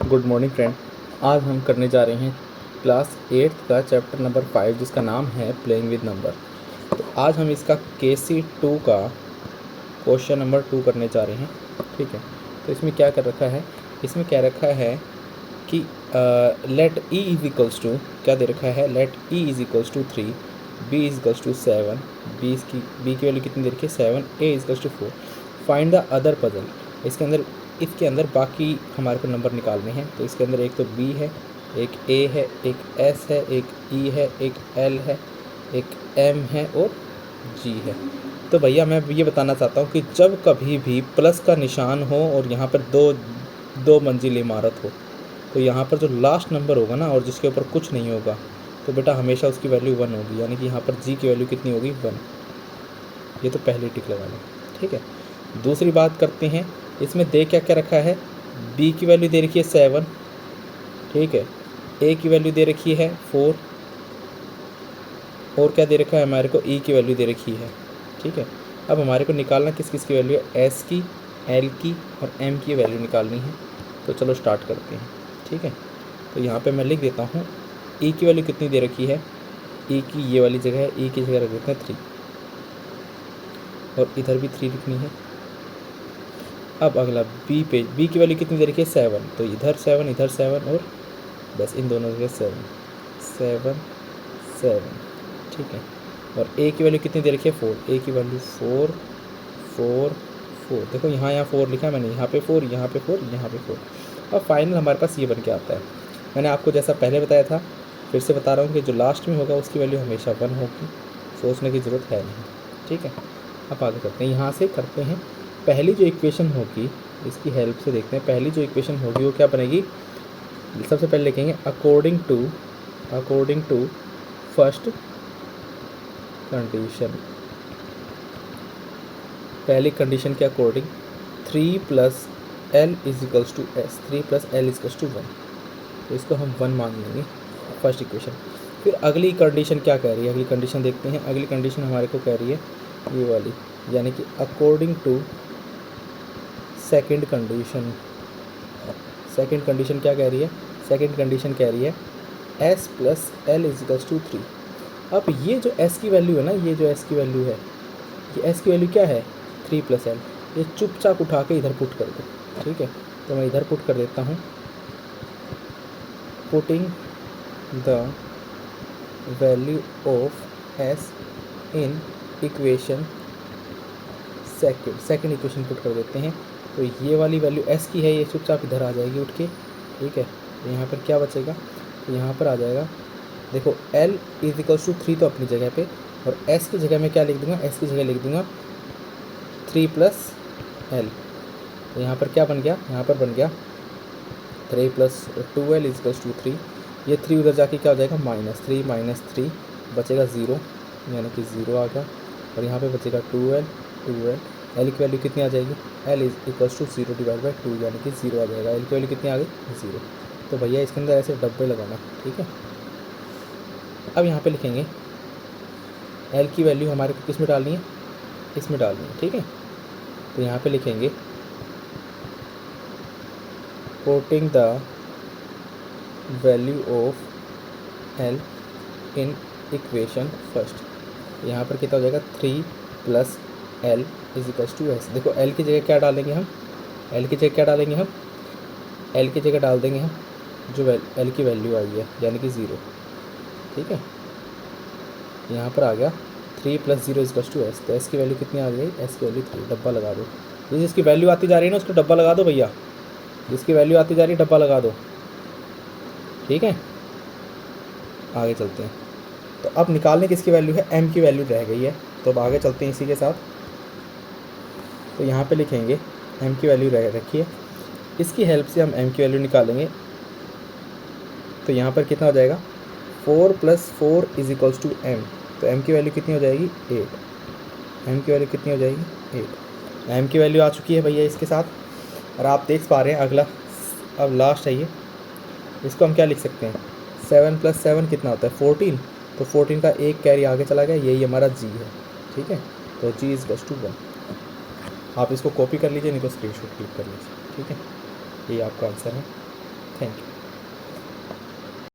Good morning friend. आज हम करने जा रहे हैं क्लास 8th का चैप्टर नंबर 5 जिसका नाम है प्लेइंग विद नंबर। तो आज हम इसका KC2 का क्वेश्चन नंबर 2 करने जा रहे हैं। ठीक है, तो इसमें क्या कर रखा है, इसमें क्या रखा है कि let E is equals to, क्या दे रखा है, let E is equals to 3, B is equals to 7, B की वैल्यू कितनी दे रखी है 7, A is equals to 4, find the other puzzle. इसके अंदर बाकी हमारे को नंबर निकालने हैं। तो इसके अंदर एक तो बी है, एक ए है, एक एस है, एक ई है, एक एल है, एक एम है और जी है। तो भैया मैं ये बताना चाहता हूँ कि जब कभी भी प्लस का निशान हो और यहाँ पर दो मंजिल इमारत हो, तो यहाँ पर जो लास्ट नंबर होगा ना और जिसके ऊपर कुछ नहीं होगा, तो बेटा हमेशा उसकी वैल्यू 1 होगी, यानी कि यहाँ पर जी की वैल्यू कितनी होगी 1। ये तो पहली टिक लगा लो। ठीक है, दूसरी बात करते हैं, इसमें दे क्या क्या रखा है, बी की वैल्यू दे रखी है 7, ठीक है, ए की वैल्यू दे रखी है 4 और क्या दे रखा है हमारे को, ई की वैल्यू दे रखी है। ठीक है, अब हमारे को निकालना किस किस की वैल्यू है, एस की, एल की और एम की वैल्यू निकालनी है। तो चलो स्टार्ट करते हैं। ठीक है, तो यहाँ पे मैं लिख देता हूँ ई की वैल्यू कितनी दे रखी है, ई की ये वाली जगह है, ई की जगह रख देते हैं 3 और इधर भी 3 लिखनी है। अब अगला बी पे, बी की वैल्यू कितनी दे रखी है 7, तो इधर 7 इधर 7 और बस इन दोनों जगह 7 7 7। ठीक है, और ए की वैल्यू कितनी दे रखी है 4, ए की वैल्यू 4 4 4। देखो यहाँ 4 लिखा है मैंने, यहाँ पे 4, यहाँ पे 4, यहाँ पे 4। और फाइनल हमारे पास ये बन के आता है। मैंने आपको जैसा पहले बताया था, फिर से बता रहा हूँ कि जो लास्ट में होगा उसकी वैल्यू हमेशा 1 होगी, सोचने की ज़रूरत है नहीं। ठीक है, अब आगे करते हैं, यहाँ से करते हैं। पहली जो इक्वेशन होगी इसकी हेल्प से देखते हैं, पहली जो इक्वेशन होगी वो क्या बनेगी। सबसे पहले लिखेंगे अकॉर्डिंग टू फर्स्ट कंडीशन, पहली कंडीशन के according 3 plus L is equals to S, 3 plus L is equals to 1, तो इसको हम 1 मान लेंगे फर्स्ट इक्वेशन। फिर अगली कंडीशन क्या कह रही है, अगली कंडीशन देखते हैं। अगली कंडीशन हमारे को कह रही है ये वाली, यानी कि according to second condition. Second condition क्या कह रही है, सेकंड कंडीशन कह रही है s plus L is equals to 3। अब ये जो s की वैल्यू है ना, ये जो s की वैल्यू है, ये s की वैल्यू क्या है 3 प्लस एल, ये चुपचाप उठा के इधर पुट कर दो। ठीक है, तो मैं इधर पुट कर देता हूँ, putting the value of s in equation second equation put कर देते हैं। तो ये वाली वैल्यू s की है, ये चुपचाप इधर आ जाएगी उठ के। ठीक है, तो यहाँ पर क्या बचेगा, तो यहाँ पर आ जाएगा, देखो l इज इक्वल्स टू 3 तो अपनी जगह पे, और s की जगह में क्या लिख दूंगा, s की जगह लिख दूंगा 3 प्लस एल। तो यहाँ पर क्या बन गया, यहाँ पर बन गया 3 plus 2l is equals to 3। ये 3 उधर जाके क्या हो जाएगा -3 -3 बचेगा 0, यानी कि 0 आ गया। और यहाँ पे बचेगा 2l। एल की वैल्यू कितनी आ जाएगी, L is equals to 0 divide by 2, यानी कि 0 आ जाएगा। एल की वैल्यू कितनी आ गई 0। तो भैया इसके अंदर ऐसे डब्बे लगाना। ठीक है, अब यहाँ पे लिखेंगे एल की वैल्यू हमारे को किस में डालनी है, इसमें डालनी है। ठीक है, तो यहाँ पे लिखेंगे putting the value of L in equation first. यहाँ पर कितना हो जाएगा 3 plus L is equals to S. देखो एल की जगह क्या डालेंगे हम, एल की जगह क्या डालेंगे हम, एल की जगह डाल देंगे हम जो एल की वैल्यू आई है, यानी कि 0। ठीक है, यहाँ पर आ गया 3 plus 0 is equals to S. तो एस की वैल्यू कितनी आ गई, एस की वैल्यू 3, डब्बा लगा दो। जिसकी वैल्यू आती जा रही है ना उसको डब्बा लगा दो भैया, जिसकी वैल्यू आती जा रही है डब्बा लगा दो। ठीक है, आगे चलते हैं। तो अब निकालने किसकी वैल्यू है, एम की वैल्यू रह गई है, तो अब आगे चलते हैं इसी के साथ। तो यहाँ पे लिखेंगे एम की वैल्यू रह रखी है, इसकी हेल्प से हम एम की वैल्यू निकालेंगे। तो यहाँ पर कितना हो जाएगा 4 plus 4 is equals to M. तो एम की वैल्यू कितनी हो जाएगी 8। एम की वैल्यू कितनी हो जाएगी 8। एम की वैल्यू आ चुकी है भैया इसके साथ। और आप देख पा रहे हैं अगला, अब लास्ट है ये, इसको हम क्या लिख सकते हैं, 7 प्लस 7 कितना होता है 14। तो 14 का एक कैरी आगे चला गया, यही हमारा जी है। ठीक है, तो जी इज इक्वल्स टू 1। आप इसको कॉपी कर लीजिए, नहीं तो स्क्रीनशॉट क्लिक कर लीजिए। ठीक है, ये आपका आंसर है। Thank you.